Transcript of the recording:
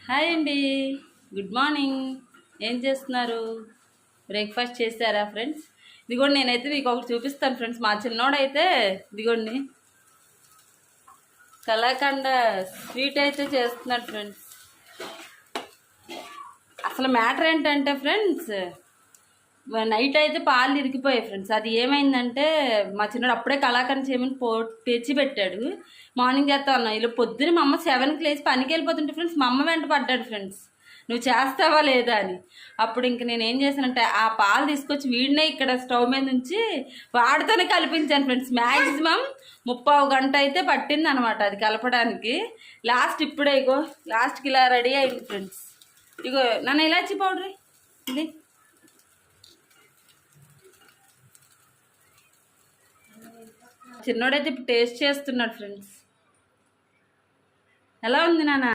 Hi అండి, good morning. ఏం చేస్తున్నారు? బ్రేక్ఫాస్ట్ చేశారా ఫ్రెండ్స్? ఇదిగోండి, నేనైతే మీకు ఒకటి చూపిస్తాను ఫ్రెండ్స్. మా చిన్నోడైతే ఇదిగోండి కలాకండ స్వీట్ అయితే చేస్తున్నాడు ఫ్రెండ్స్. అసలు మ్యాటర్ ఏంటంటే ఫ్రెండ్స్, నైట్ అయితే పాలు ఇరికిపోయాయి ఫ్రెండ్స్. అది ఏమైందంటే మా చిన్నోడు అప్పుడే కలాకండ చేయమని తెచ్చి పెట్టాడు. మార్నింగ్ చేస్తా ఉన్నా. ఇలా పొద్దున్న మా అమ్మ 7కి లేచి పనికి వెళ్ళిపోతుంటే ఫ్రెండ్స్, మా అమ్మ వెంట పడ్డాడు ఫ్రెండ్స్, నువ్వు చేస్తావా లేదా అని. అప్పుడు ఇంక నేను ఏం చేశానంటే ఆ పాలు తీసుకొచ్చి వీడినే ఇక్కడ స్టవ్ మీద నుంచి వాడితోనే కలిపించాను ఫ్రెండ్స్. మ్యాక్సిమం 30 గంట అయితే పట్టింది అనమాట అది కలపడానికి. లాస్ట్ ఇప్పుడే ఇగో లాస్ట్కి ఇలా రెడీ అయింది ఫ్రెండ్స్. ఇగో నన్ను ఇలాచి పౌడర్ ఇది చిన్నోడైతే ఇప్పుడు టేస్ట్ చేస్తున్నాడు ఫ్రెండ్స్. ఎలా ఉంది నాన్న?